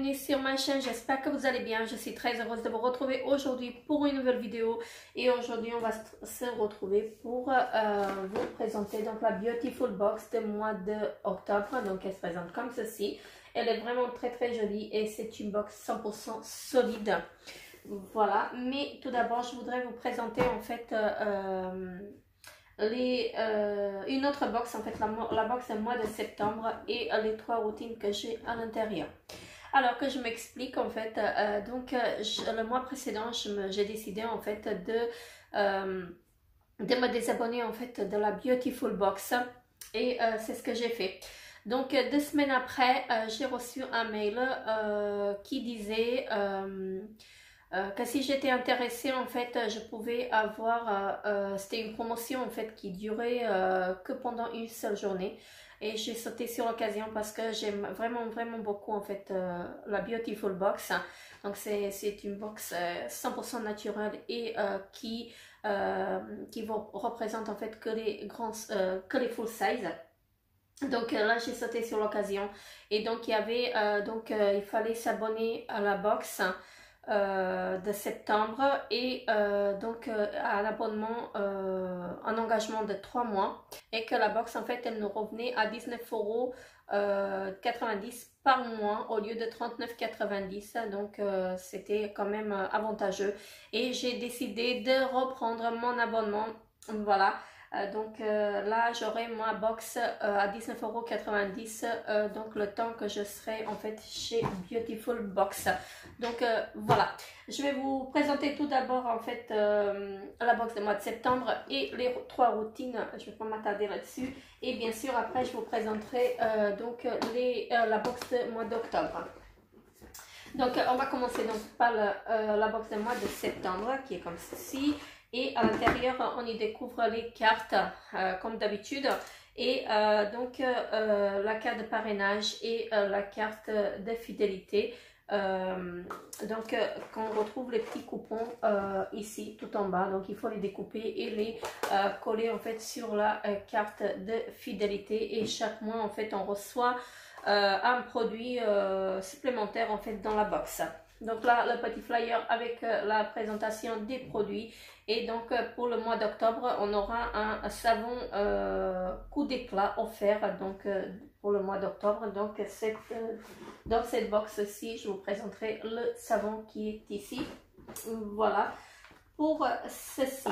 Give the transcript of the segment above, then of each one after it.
bienvenue sur ma chaîne, j'espère que vous allez bien. Je suis très heureuse de vous retrouver aujourd'hui pour une nouvelle vidéo. Et aujourd'hui on va se retrouver pour vous présenter donc la Beautiful Box du mois d'octobre. Donc elle se présente comme ceci. Elle est vraiment très jolie et c'est une box 100% solide. Voilà, mais tout d'abord je voudrais vous présenter en fait une autre box, en fait la box du mois de septembre et les 3 routines que j'ai à l'intérieur. Alors que je m'explique en fait, le mois précédent j'ai décidé en fait de me désabonner en fait de la Beautiful Box et c'est ce que j'ai fait. Donc 2 semaines après j'ai reçu un mail qui disait que si j'étais intéressée en fait je pouvais avoir c'était une promotion en fait qui durait que pendant une seule journée et j'ai sauté sur l'occasion parce que j'aime vraiment beaucoup en fait la Beautiful Box. Donc c'est une box 100% naturelle et qui vous représente en fait que les full size. Donc là j'ai sauté sur l'occasion et donc il y avait il fallait s'abonner à la box de septembre et à l'abonnement un engagement de 3 mois et que la box en fait elle nous revenait à 19,90 € par mois au lieu de 39,90 €. Donc c'était quand même avantageux et j'ai décidé de reprendre mon abonnement. Voilà. Là j'aurai ma box à 19,90 €, donc le temps que je serai en fait chez Beautiful Box. Donc voilà, je vais vous présenter tout d'abord en fait la box du mois de septembre et les 3 routines. Je ne vais pas m'attarder là-dessus et bien sûr après je vous présenterai la box du mois d'octobre. Donc on va commencer donc par la box du mois de septembre qui est comme ceci. Et à l'intérieur, on y découvre les cartes comme d'habitude. Et la carte de parrainage et la carte de fidélité. Qu'on retrouve les petits coupons ici tout en bas. Donc il faut les découper et les coller en fait sur la carte de fidélité. Et chaque mois en fait on reçoit un produit supplémentaire en fait dans la box. Donc là, le petit flyer avec la présentation des produits. Et donc, pour le mois d'octobre, on aura un savon coup d'éclat offert pour le mois d'octobre. Donc, dans cette box-ci, je vous présenterai le savon qui est ici. Voilà, pour ceci.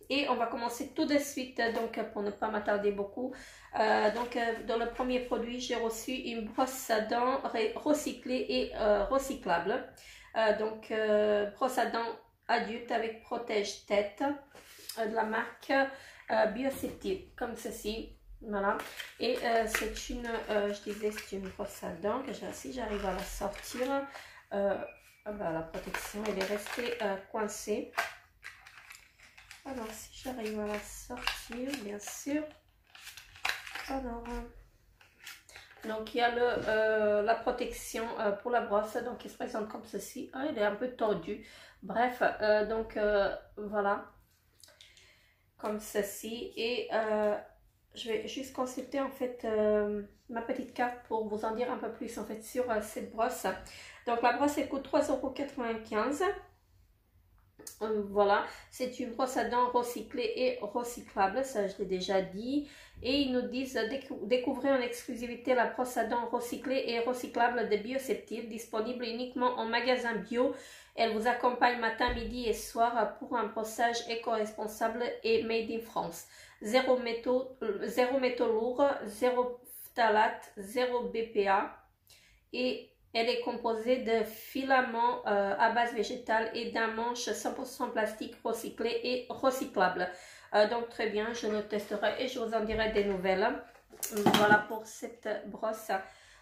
Et on va commencer tout de suite, donc pour ne pas m'attarder beaucoup. Dans le premier produit, j'ai reçu une brosse à dents recyclée et recyclable. Brosse à dents adulte avec protège-tête de la marque Bioseptile, comme ceci. Voilà. Et c'est une, c'est une brosse à dents que si j'arrive à la sortir, la protection, elle est restée coincée. Alors, si j'arrive à la sortir, bien sûr. Alors, donc il y a la protection pour la brosse, donc elle se présente comme ceci. Ah, elle est un peu tordue. Bref, voilà, comme ceci. Et je vais juste consulter en fait ma petite carte pour vous en dire un peu plus en fait sur cette brosse. Donc la brosse elle coûte 3,95 €. Voilà, c'est une brosse à dents recyclée et recyclable, ça je l'ai déjà dit. Et ils nous disent découvrez en exclusivité la brosse à dents recyclée et recyclable de Bioseptile, disponible uniquement en magasin bio. Elle vous accompagne matin, midi et soir pour un brossage éco-responsable et made in France. Zéro métaux lourds, zéro phtalate, zéro BPA. Et elle est composée de filaments à base végétale et d'un manche 100% plastique recyclé et recyclable. Donc très bien, je le testerai et je vous en dirai des nouvelles. Voilà pour cette brosse.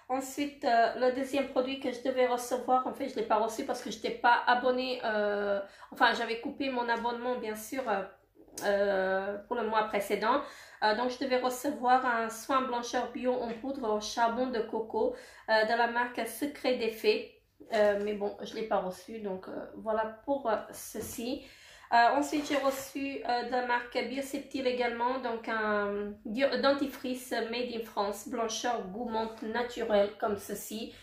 Ensuite, le deuxième produit que je devais recevoir, en fait je ne l'ai pas reçu parce que je n'étais pas abonnée. J'avais coupé mon abonnement bien sûr pour le mois précédent. Donc je devais recevoir un soin blancheur bio en poudre au charbon de coco de la marque Secret des Fées. Mais bon, je ne l'ai pas reçu, donc voilà pour ceci. Ensuite, j'ai reçu de la marque Bioseptile également, donc un dentifrice made in France, blancheur gourmande naturelle comme ceci.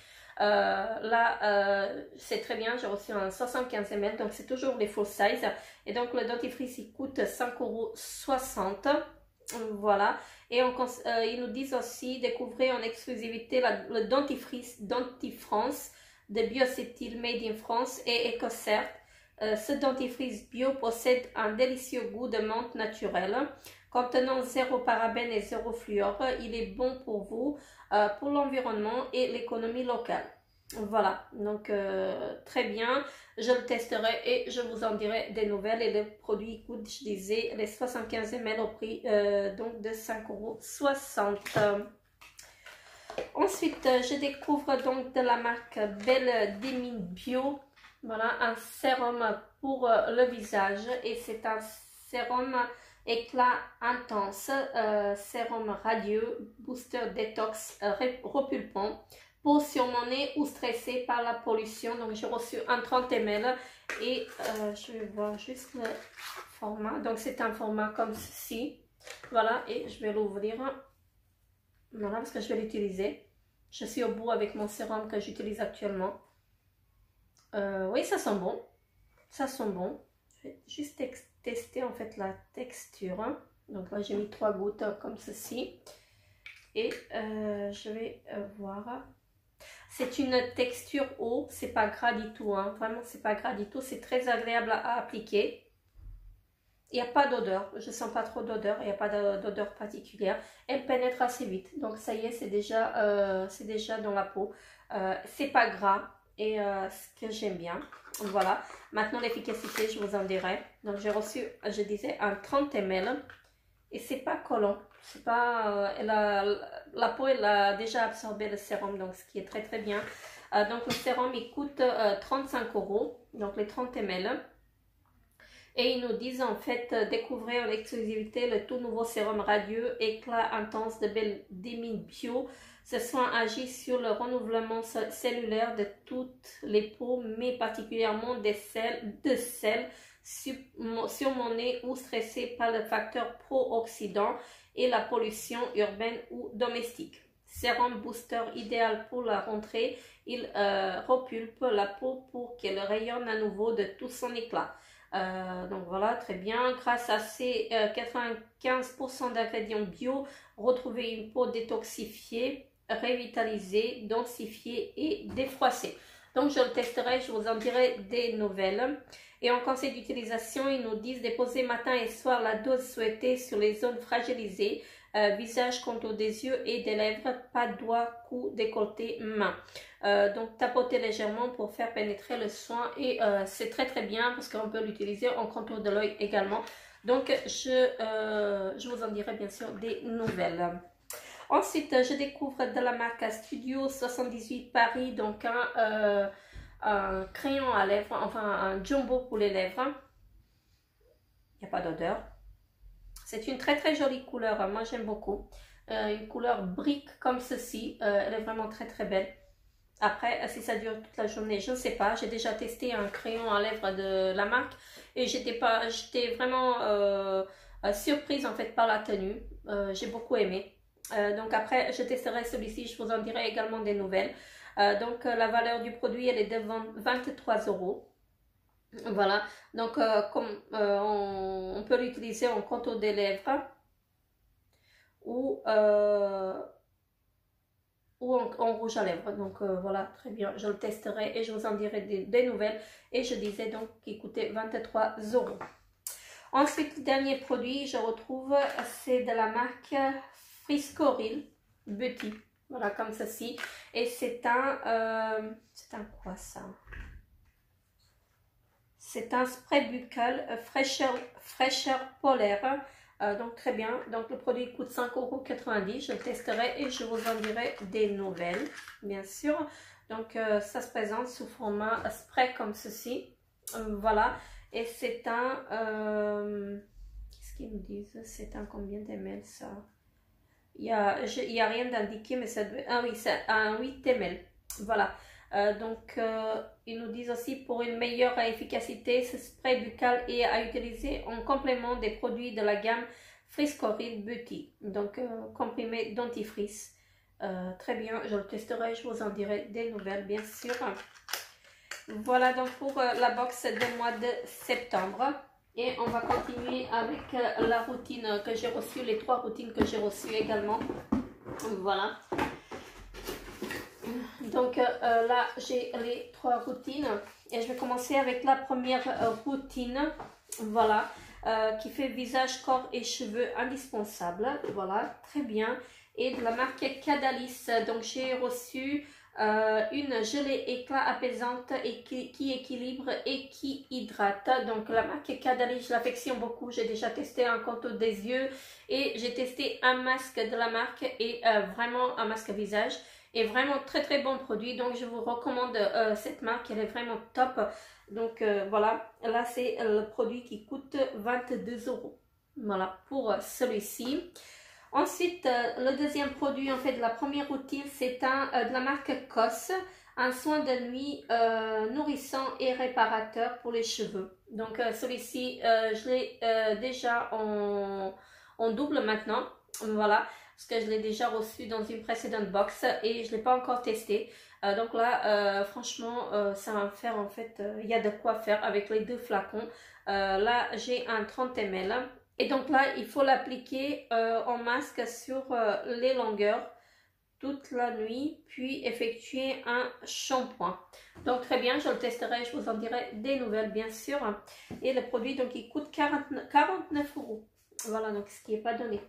Là, c'est très bien, j'ai reçu un 75 ml, donc c'est toujours les full size. Et donc le dentifrice, il coûte 5,60 €. Voilà. Et ils nous disent aussi découvrir en exclusivité le dentifrice Dentifrance de Biocétyl Made in France et EcoCert. Ce dentifrice bio possède un délicieux goût de menthe naturelle. Contenant 0 parabènes et 0 fluor, il est bon pour vous, pour l'environnement et l'économie locale. Voilà, donc très bien, je le testerai et je vous en dirai des nouvelles. Et le produit coûte, je disais, les 75 ml au prix donc de 5,60 €. Ensuite, je découvre donc de la marque Belle Demine Bio, voilà, un sérum pour le visage. Et c'est un sérum éclat intense, sérum radieux, booster détox repulpant pour surmonter ou stressé par la pollution. Donc j'ai reçu un 30 ml et je vais voir juste le format. Donc c'est un format comme ceci, voilà, et je vais l'ouvrir, voilà, parce que je vais l'utiliser. Je suis au bout avec mon sérum que j'utilise actuellement. Oui, ça sent bon, ça sent bon. Je vais juste tester en fait la texture. Donc là j'ai mis 3 gouttes comme ceci et je vais voir. C'est une texture eau, c'est pas gras du tout, hein. Vraiment c'est pas gras du tout, c'est très agréable à appliquer. Il n'y a pas d'odeur, je sens pas trop d'odeur, il n'y a pas d'odeur particulière. Elle pénètre assez vite, donc ça y est, c'est déjà dans la peau. C'est pas gras et ce que j'aime bien. Voilà, maintenant l'efficacité, je vous en dirai. Donc j'ai reçu, je disais, un 30 ml et c'est pas collant. C'est pas, la peau, elle a déjà absorbé le sérum, donc ce qui est très très bien. Donc le sérum, il coûte 35 €, donc les 30 ml. Et ils nous disent en fait découvrir l'exclusivité le tout nouveau sérum radieux éclat intense de Belle Demine Bio. Ce soin agit sur le renouvellement cellulaire de toutes les peaux, mais particulièrement de celles surmenées ou stressées par le facteur pro-oxydant et la pollution urbaine ou domestique. Sérum booster idéal pour la rentrée, il repulpe la peau pour qu'elle rayonne à nouveau de tout son éclat. Donc voilà, très bien. Grâce à ces 95% d'ingrédients bio, retrouvez une peau détoxifiée, revitalisée, densifiée et défroissée. Donc je le testerai, je vous en dirai des nouvelles. Et en conseil d'utilisation, ils nous disent déposer matin et soir la dose souhaitée sur les zones fragilisées, visage, contour des yeux et des lèvres, pas de doigts, cou, décolleté, main. Donc tapoter légèrement pour faire pénétrer le soin et c'est très très bien parce qu'on peut l'utiliser en contour de l'œil également. Donc je vous en dirai bien sûr des nouvelles. Ensuite, je découvre de la marque Studio 78 Paris, donc un crayon à lèvres, enfin un jumbo pour les lèvres. Il n'y a pas d'odeur. C'est une très très jolie couleur, moi j'aime beaucoup. Une couleur brique comme ceci, elle est vraiment très très belle. Après, si ça dure toute la journée, je ne sais pas. J'ai déjà testé un crayon à lèvres de la marque et j'étais vraiment surprise en fait par la tenue. J'ai beaucoup aimé. Donc après, je testerai celui-ci, je vous en dirai également des nouvelles. Donc la valeur du produit, elle est de 23 €. Voilà, donc on peut l'utiliser en contour des lèvres ou en rouge à lèvres. Donc voilà, très bien, je le testerai et je vous en dirai des nouvelles. Et je disais donc qu'il coûtait 23 €. Ensuite, le dernier produit, je retrouve, c'est de la marque Friscoril Beauty. Voilà, comme ceci. Et c'est un quoi ça? C'est un spray buccal fraîcheur polaire. Donc très bien. Donc le produit coûte 5,90 €. Je le testerai et je vous en dirai des nouvelles, bien sûr. Donc ça se présente sous format spray comme ceci. Voilà. Et c'est un... qu'est-ce qu'ils nous disent? C'est un combien d'ml ça? Il y a rien d'indiqué, mais ça doit... Ah oui, c'est un 8 ml. Voilà. Donc, ils nous disent aussi pour une meilleure efficacité, ce spray buccal est à utiliser en complément des produits de la gamme Friscoril Beauty. Donc, comprimé dentifrice. très bien. Je le testerai, je vous en dirai des nouvelles, bien sûr. Voilà donc pour la box du mois de septembre. Et on va continuer avec la routine que j'ai reçue, les 3 routines que j'ai reçues également. Voilà. Donc là, j'ai les 3 routines. Et je vais commencer avec la première routine. Voilà. Qui fait visage, corps et cheveux indispensables. Voilà, très bien. Et de la marque Cadalis. Donc j'ai reçu une gelée éclat apaisante et qui équilibre et qui hydrate. Donc la marque Cadalis, je l'affectionne beaucoup. J'ai déjà testé un contour des yeux et j'ai testé un masque de la marque et vraiment un masque visage. Et vraiment très très bon produit. Donc je vous recommande cette marque, elle est vraiment top. Donc voilà, là c'est le produit qui coûte 22 €. Voilà pour celui-ci. Ensuite, le deuxième produit, en fait, de la première routine, c'est de la marque COS, un soin de nuit nourrissant et réparateur pour les cheveux. Donc celui-ci, je l'ai déjà en double maintenant. Voilà, parce que je l'ai déjà reçu dans une précédente box et je ne l'ai pas encore testé. Donc là, franchement, ça va me faire, en fait, il y a de quoi faire avec les 2 flacons. Là, j'ai un 30 ml. Et donc là, il faut l'appliquer en masque sur les longueurs toute la nuit, puis effectuer un shampoing. Donc très bien, je le testerai, je vous en dirai des nouvelles bien sûr. Et le produit, donc il coûte 49 €. Voilà, donc ce qui n'est pas donné.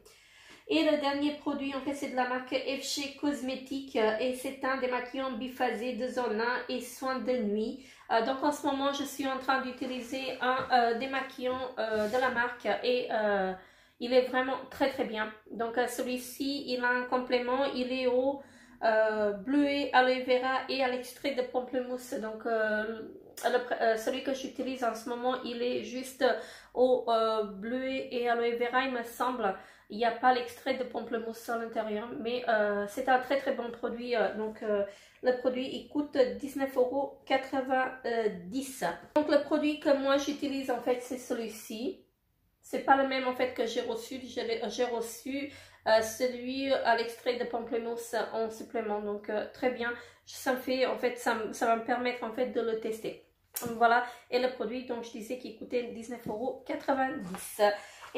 Et le dernier produit, en fait, c'est de la marque FG Cosmétiques et c'est un démaquillant biphasé de zone 1 et soin de nuit. Donc en ce moment, je suis en train d'utiliser un démaquillant de la marque et il est vraiment très très bien. Donc celui-ci, il a un complément, il est au bleuet, aloe vera et à l'extrait de pamplemousse. Donc celui que j'utilise en ce moment, il est juste au bleuet et aloe vera, il me semble. Il n'y a pas l'extrait de pamplemousse à l'intérieur, mais c'est un très très bon produit. Donc le produit il coûte 19,90 €. Donc le produit que moi j'utilise en fait c'est celui-ci. C'est pas le même en fait que j'ai reçu. J'ai reçu celui à l'extrait de pamplemousse en supplément. Donc très bien. Ça me fait en fait ça va me permettre en fait de le tester. Voilà, et le produit, donc je disais qu'il coûtait 19,90 €.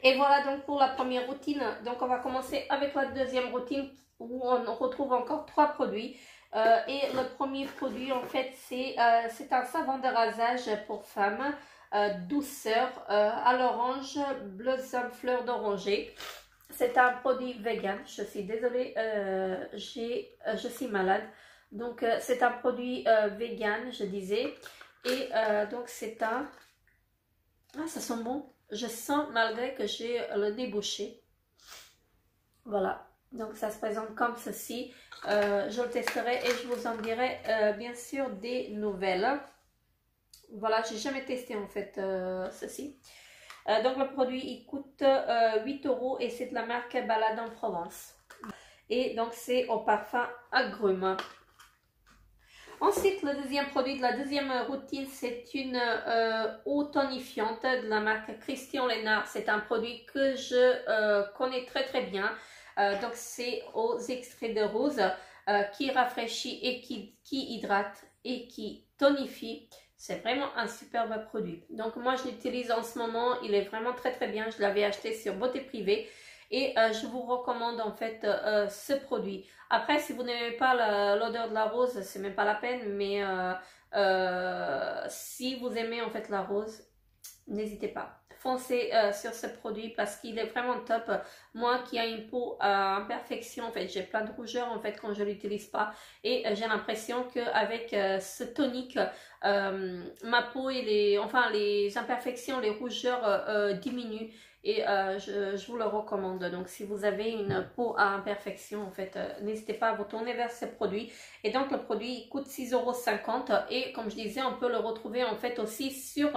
Et voilà donc pour la première routine. Donc on va commencer avec la deuxième routine où on retrouve encore 3 produits. Et le premier produit en fait c'est un savon de rasage pour femmes, douceur à l'orange, blossom fleur d'oranger. C'est un produit vegan. Je suis désolée, je suis malade. Donc c'est un produit vegan, je disais. Et donc c'est un... Ah, ça sent bon. Je sens malgré que j'ai le nez bouché. Voilà. Donc ça se présente comme ceci. Je le testerai et je vous en dirai bien sûr des nouvelles. Voilà, j'ai jamais testé en fait ceci. Donc le produit il coûte 8 € et c'est de la marque Balade en Provence. Et donc c'est au parfum agrumes. Ensuite, le deuxième produit de la deuxième routine, c'est une eau tonifiante de la marque Christian Lénard. C'est un produit que je connais très très bien. Donc c'est aux extraits de rose qui rafraîchit et qui hydrate et qui tonifie. C'est vraiment un superbe produit. Donc moi je l'utilise en ce moment, il est vraiment très très bien. Je l'avais acheté sur Beauté Privée et je vous recommande en fait ce produit. Après si vous n'aimez pas l'odeur de la rose, c'est même pas la peine, mais si vous aimez en fait la rose, n'hésitez pas. Foncez sur ce produit parce qu'il est vraiment top. Moi qui ai une peau à imperfection, en fait, j'ai plein de rougeurs en fait quand je l'utilise pas et j'ai l'impression qu'avec ce tonique, ma peau et les imperfections, les rougeurs diminuent. Et je vous le recommande. Donc si vous avez une peau à imperfection, en fait, n'hésitez pas à vous tourner vers ce produit. Et donc le produit il coûte 6,50 € et comme je disais, on peut le retrouver en fait aussi sur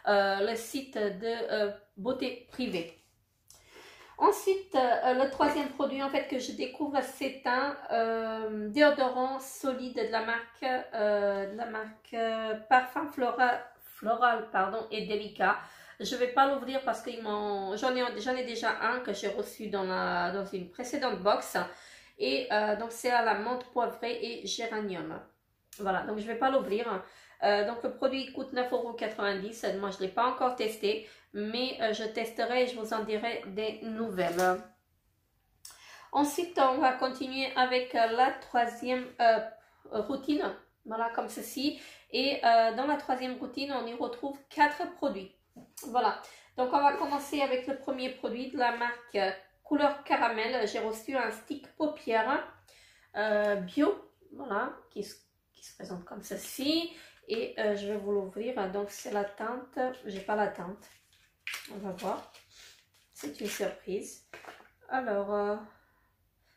le site de Beauté Privée. Ensuite, le troisième produit en fait que je découvre, c'est un déodorant solide de la marque Parfum Floral pardon, et Délicat. Je ne vais pas l'ouvrir parce que j'en ai déjà un que j'ai reçu dans une précédente box. Et donc c'est à la menthe poivrée et géranium. Voilà, donc je ne vais pas l'ouvrir. Donc le produit coûte 9,90 €. Moi je ne l'ai pas encore testé, mais je testerai et je vous en dirai des nouvelles. Ensuite, on va continuer avec la troisième routine. Voilà, comme ceci. Et dans la troisième routine, on y retrouve 4 produits. Voilà. Donc, on va commencer avec le premier produit de la marque Couleur Caramel. J'ai reçu un stick paupières bio. Voilà, qui se présente comme ceci. Et je vais vous l'ouvrir. Donc, c'est la teinte. J'ai pas la teinte. On va voir. C'est une surprise. Alors...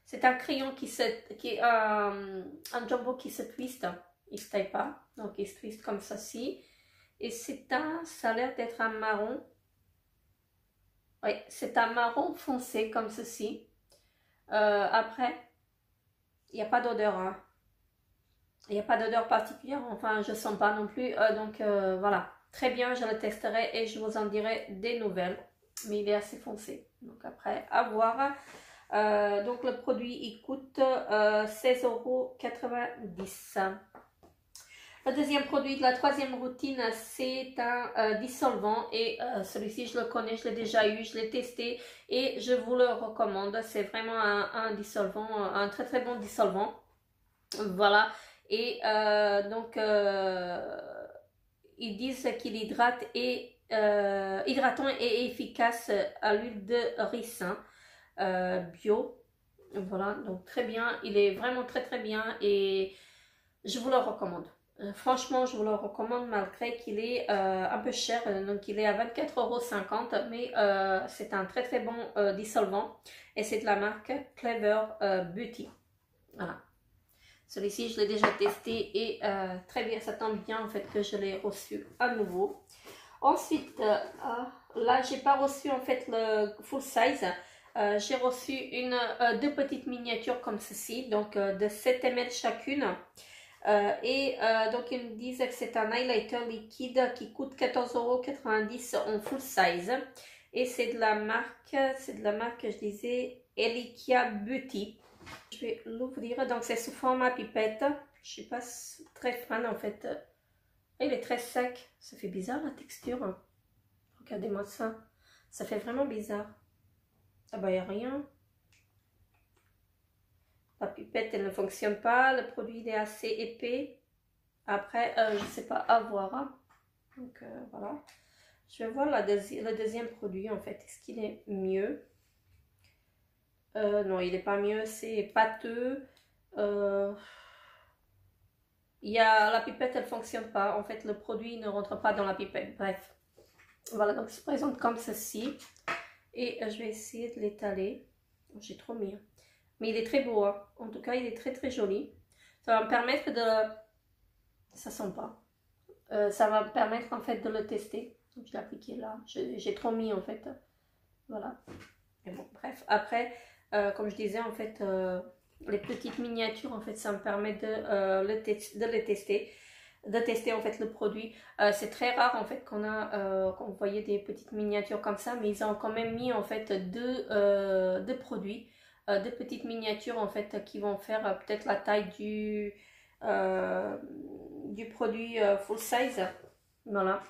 c'est un crayon qui est un jumbo qui se twiste, il se taille pas, donc il se twiste comme ceci. Et ça a l'air d'être un marron. Oui, c'est un marron foncé comme ceci. Après, il n'y a pas d'odeur. Hein. Il n'y a pas d'odeur particulière, enfin je sens pas non plus. Donc voilà, très bien, je le testerai et je vous en dirai des nouvelles. Mais il est assez foncé, donc après, à voir. Donc le produit il coûte 16,90 €. Le deuxième produit de la troisième routine, c'est un dissolvant et celui-ci je le connais, je l'ai déjà eu, je l'ai testé et je vous le recommande. C'est vraiment un dissolvant, un très très bon dissolvant. Voilà, et donc ils disent qu'il hydrate et hydratant et efficace à l'huile de ricin. Bio, voilà, donc très bien, il est vraiment très très bien et je vous le recommande. Franchement, je vous le recommande malgré qu'il est un peu cher, donc il est à 24,50 €, mais c'est un très très bon dissolvant et c'est de la marque Clever Beauty. Voilà. Celui-ci, je l'ai déjà testé et très bien, ça tombe bien en fait que je l'ai reçu à nouveau. Ensuite, là, j'ai pas reçu en fait le full size. J'ai reçu deux petites miniatures comme ceci, donc de 7 ml chacune. Donc ils me disent que c'est un highlighter liquide qui coûte 14,90 € en full size. Et c'est de la marque, je disais, Elikia Beauty. Je vais l'ouvrir, donc c'est sous format pipette. Je suis pas très fan en fait. Il est très sec, ça fait bizarre la texture. Regardez-moi ça, ça fait vraiment bizarre. Ah bah il n'y a rien. La pipette elle ne fonctionne pas. Le produit il est assez épais. Après je ne sais pas, à voir. Hein. Donc voilà. Je vais voir le deuxième produit en fait. Est-ce qu'il est mieux? Non, il n'est pas mieux. C'est pâteux. La pipette elle ne fonctionne pas. En fait le produit ne rentre pas dans la pipette. Bref. Voilà, donc il se présente comme ceci. Et je vais essayer de l'étaler. J'ai trop mis. Mais il est très beau. Hein. En tout cas, il est très très joli. Ça va me permettre de... Ça sent pas. Ça va me permettre en fait de le tester. Donc je l'ai appliqué là. J'ai trop mis en fait. Voilà. Mais bon, bref. Après, comme je disais en fait, les petites miniatures en fait, ça me permet de tester en fait le produit. C'est très rare en fait qu'on voyait des petites miniatures comme ça, mais ils ont quand même mis en fait deux produits, deux petites miniatures en fait qui vont faire peut-être la taille du produit full size. Voilà,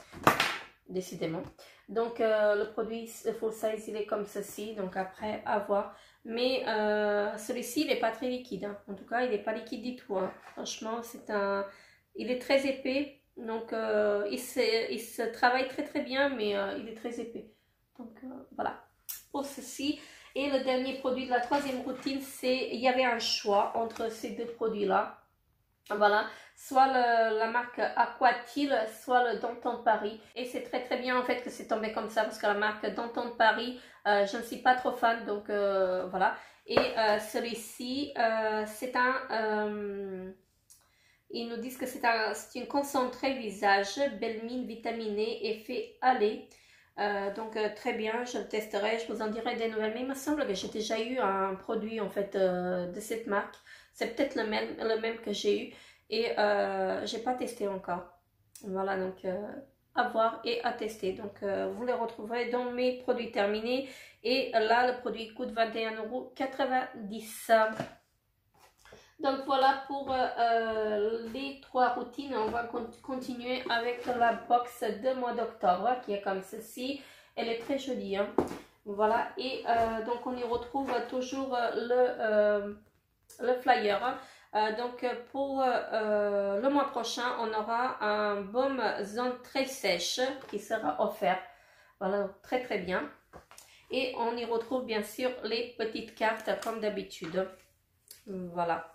décidément. Donc le produit full size il est comme ceci, donc après à voir. Mais celui-ci il n'est pas très liquide, hein. En tout cas il n'est pas liquide du tout, hein. Franchement il est très épais, donc il se travaille très très bien, mais il est très épais. Donc voilà, pour ceci. Et le dernier produit de la troisième routine, il y avait un choix entre ces deux produits-là. Voilà, soit la marque Aquatil, soit le Danton de Paris. Et c'est très très bien en fait que c'est tombé comme ça, parce que la marque Danton de Paris, je ne suis pas trop fan, donc voilà. Et celui-ci, c'est ils nous disent que c'est une concentrée visage, belle mine vitaminée, effet allé. Donc très bien, je le testerai, je vous en dirai des nouvelles. Mais il me semble que j'ai déjà eu un produit en fait de cette marque. C'est peut-être le même que j'ai eu et j'ai pas testé encore. Voilà, donc à voir et à tester. Donc vous les retrouverez dans mes produits terminés. Et là, le produit coûte 21,90 €. Donc voilà pour les 3 routines. On va continuer avec la box de mois d'octobre qui est comme ceci. Elle est très jolie, hein. Voilà, et donc on y retrouve toujours le flyer, hein. Donc pour le mois prochain, on aura un baume zone très sèche qui sera offert. Voilà, très très bien. Et on y retrouve bien sûr les petites cartes comme d'habitude. Voilà.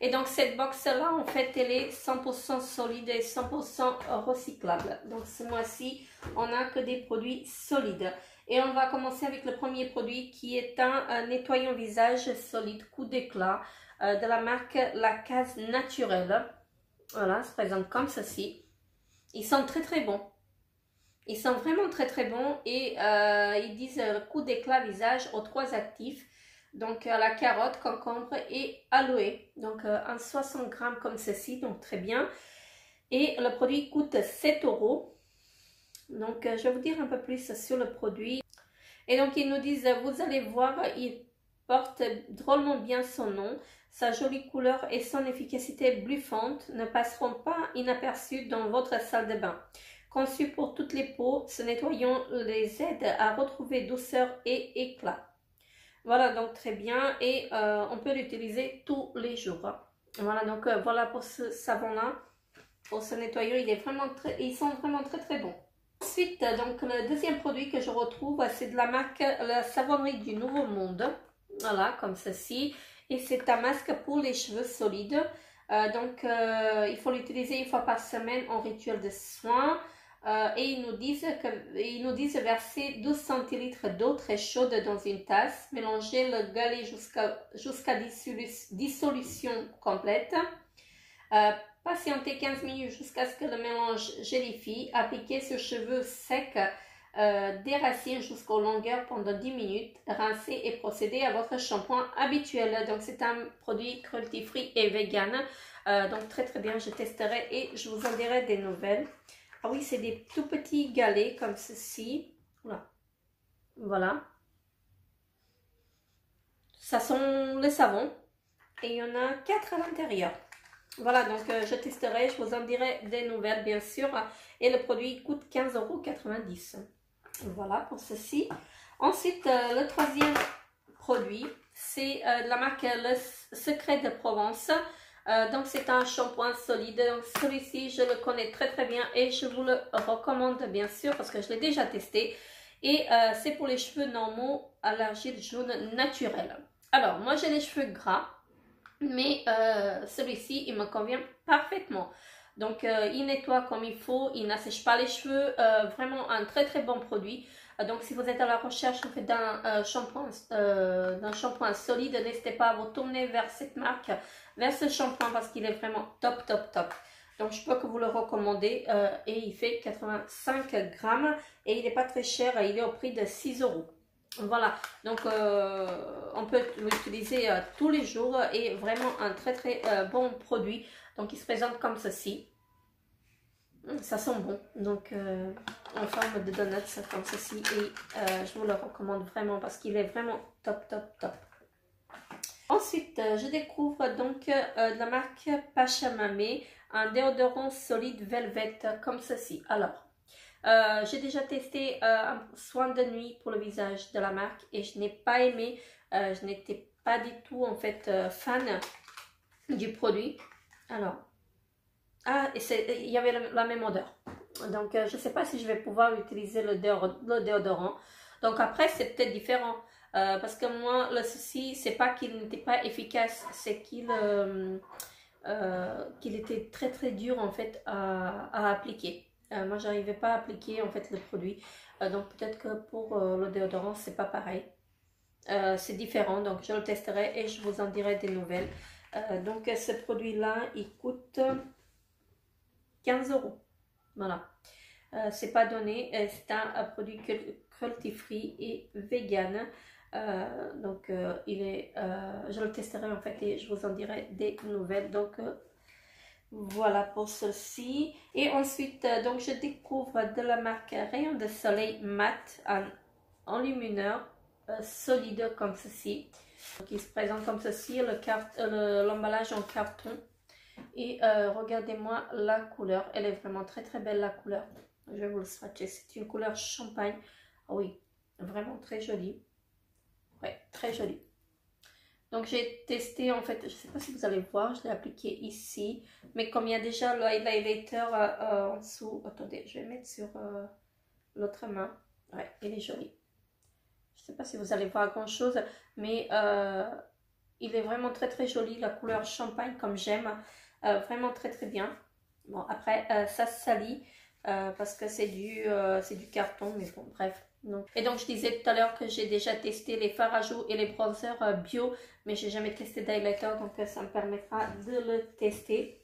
Et donc cette box là en fait elle est 100% solide et 100% recyclable. Donc ce mois-ci on n'a que des produits solides. Et on va commencer avec le premier produit qui est un nettoyant visage solide coup d'éclat de la marque La Case Naturelle. Voilà, se présente comme ceci. Ils sont très très bons. Ils sont vraiment très très bons et ils disent coup d'éclat visage aux 3 actifs. Donc la carotte, concombre et aloe. Donc un 60 grammes comme ceci, donc très bien. Et le produit coûte 7 €. Donc je vais vous dire un peu plus sur le produit. Et donc ils nous disent, vous allez voir, il porte drôlement bien son nom. Sa jolie couleur et son efficacité bluffante ne passeront pas inaperçues dans votre salle de bain. Conçu pour toutes les peaux, ce nettoyant les aide à retrouver douceur et éclat. Voilà, donc très bien, et on peut l'utiliser tous les jours. Voilà, donc voilà pour ce savon-là, pour ce nettoyant, ils sont vraiment très très bons. Ensuite, donc le deuxième produit que je retrouve, c'est de la marque La Savonnerie du Nouveau Monde. Voilà, comme ceci. Et c'est un masque pour les cheveux solides. Il faut l'utiliser 1 fois par semaine en rituel de soins. Et ils nous disent verser 12 centilitres d'eau très chaude dans une tasse, mélanger le galet jusqu'à dissolution complète, patienter 15 minutes jusqu'à ce que le mélange gélifie, appliquer sur cheveux secs des racines jusqu'aux longueurs pendant 10 minutes, rincer et procéder à votre shampoing habituel. Donc c'est un produit cruelty free et vegan, donc très très bien, je testerai et je vous en dirai des nouvelles. Ah oui, c'est des tout petits galets comme ceci. Voilà. Ça sont les savons. Et il y en a 4 à l'intérieur. Voilà, donc je testerai, je vous en dirai des nouvelles bien sûr. Et le produit coûte 15,90 €. Voilà pour ceci. Ensuite, le troisième produit, c'est de la marque Le Secret de Provence. Donc c'est un shampoing solide. Donc celui-ci je le connais très très bien et je vous le recommande bien sûr parce que je l'ai déjà testé. Et c'est pour les cheveux normaux à l'argile jaune naturelle. Alors moi j'ai les cheveux gras, mais celui-ci il me convient parfaitement. Donc il nettoie comme il faut, il n'assèche pas les cheveux, vraiment un très très bon produit. Donc si vous êtes à la recherche en fait, d'un shampoing solide, n'hésitez pas à vous tourner vers cette marque, vers ce shampoing parce qu'il est vraiment top top top. Donc je peux que vous le recommander et il fait 85 grammes et il n'est pas très cher, il est au prix de 6 €. Voilà, donc on peut l'utiliser tous les jours et vraiment un très très bon produit. Donc il se présente comme ceci. Ça sent bon, donc en forme de donuts comme ceci et je vous le recommande vraiment parce qu'il est vraiment top top top. Ensuite, je découvre donc de la marque Pachamame un déodorant solide velvet comme ceci. Alors, j'ai déjà testé un soin de nuit pour le visage de la marque et je n'ai pas aimé, je n'étais pas du tout en fait fan du produit. Alors, il y avait la même odeur. Donc, je ne sais pas si je vais pouvoir utiliser le déodorant. Donc, après, c'est peut-être différent. Parce que moi, le souci, c'est pas qu'il n'était pas efficace, c'est qu'il était très très dur en fait à appliquer. Moi, j'arrivais pas à appliquer en fait le produit. Donc, peut-être que pour le déodorant, c'est pas pareil. C'est différent, donc je le testerai et je vous en dirai des nouvelles. Donc, ce produit-là, il coûte 15 €. Voilà. C'est pas donné, c'est un produit cruelty free et vegan. Je le testerai en fait et je vous en dirai des nouvelles. Donc voilà pour ceci. Et ensuite donc je découvre de la marque Rayon de Soleil mat, un enlumineur solide comme ceci. Donc, il se présente comme ceci, l'emballage en carton. Et regardez-moi la couleur, elle est vraiment très très belle la couleur. Je vais vous le swatcher, c'est une couleur champagne. Ah oui, vraiment très jolie. Ouais, très jolie. Donc j'ai testé en fait, je ne sais pas si vous allez voir, je l'ai appliqué ici. Mais comme il y a déjà le highlighter en dessous, attendez, je vais mettre sur l'autre main. Ouais, il est joli. Je ne sais pas si vous allez voir grand chose, mais il est vraiment très très joli, la couleur champagne comme j'aime. Vraiment très très bien. Bon après ça se salit parce que c'est du carton, mais bon bref. Donc. Et donc je disais tout à l'heure que j'ai déjà testé les fards à joues et les bronzers bio, mais j'ai jamais testé d'highlighter, donc ça me permettra de le tester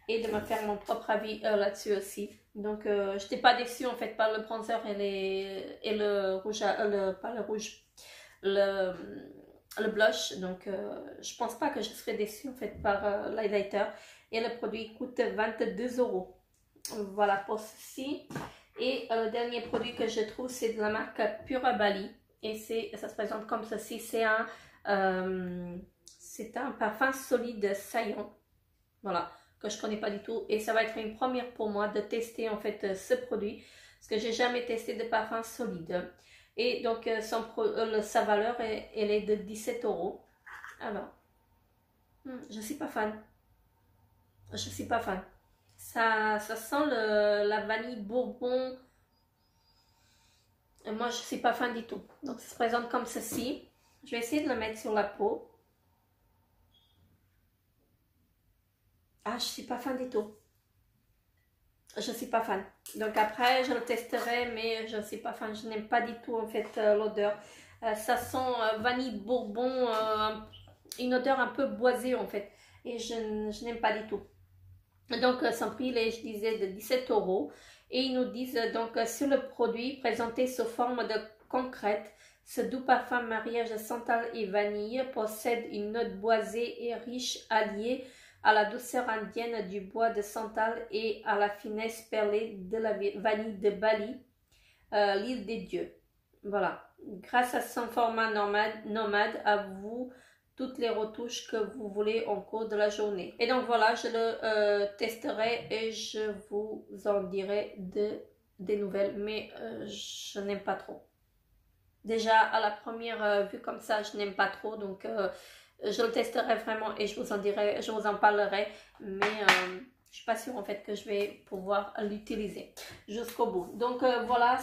et de me faire mon propre avis là-dessus aussi. Donc je n'étais pas déçue en fait par le bronzer et le rouge, pas le rouge, le blush. Donc je pense pas que je serais déçue en fait par l'highlighter. Et le produit coûte 22 €. Voilà pour ceci. Et le dernier produit que je trouve, c'est de la marque Pura Bali. Et ça se présente comme ceci. C'est un parfum solide saillant. Voilà, que je connais pas du tout. Et ça va être une première pour moi de tester en fait ce produit. Parce que j'ai jamais testé de parfum solide. Et donc sa valeur, elle est de 17 €. Alors, je suis pas fan. Je suis pas fan. Ça sent la vanille bourbon. Et moi, je suis pas fan du tout. Donc, ça se présente comme ceci. Je vais essayer de le mettre sur la peau. Ah, je suis pas fan du tout. Je suis pas fan. Donc après, je le testerai, mais je suis pas fan. Je n'aime pas du tout en fait l'odeur. Ça sent vanille bourbon, une odeur un peu boisée en fait. Et je n'aime pas du tout. Donc son prix est, je disais, de 17 €. Et ils nous disent donc sur le produit présenté sous forme de concrète, ce doux parfum mariage de santal et vanille possède une note boisée et riche alliée à la douceur indienne du bois de santal et à la finesse perlée de la vanille de Bali, l'île des dieux. Voilà. Grâce à son format nomade, à vous toutes les retouches que vous voulez en cours de la journée. Et donc voilà, je le testerai et je vous en dirai des nouvelles, mais je n'aime pas trop. Déjà à la première vue comme ça, je n'aime pas trop, donc je le testerai vraiment et je vous en dirai, je vous en parlerai, mais je suis pas sûre en fait que je vais pouvoir l'utiliser jusqu'au bout. Donc voilà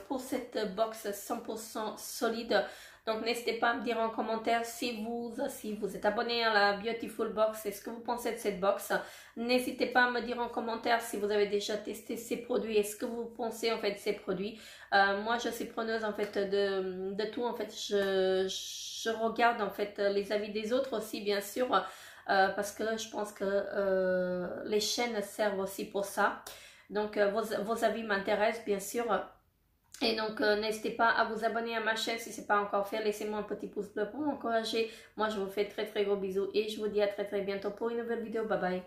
pour cette box 100% solide. Donc n'hésitez pas à me dire en commentaire si vous aussi vous êtes abonné à la Beautiful Box et ce que vous pensez de cette box. N'hésitez pas à me dire en commentaire si vous avez déjà testé ces produits et ce que vous pensez en fait de ces produits. Moi je suis preneuse en fait de tout en fait. Je regarde en fait les avis des autres aussi bien sûr. Parce que je pense que les chaînes servent aussi pour ça. Donc vos avis m'intéressent bien sûr. Et donc n'hésitez pas à vous abonner à ma chaîne si ce n'est pas encore fait. Laissez-moi un petit pouce bleu pour m'encourager. Moi je vous fais très très gros bisous et je vous dis à très très bientôt pour une nouvelle vidéo. Bye bye.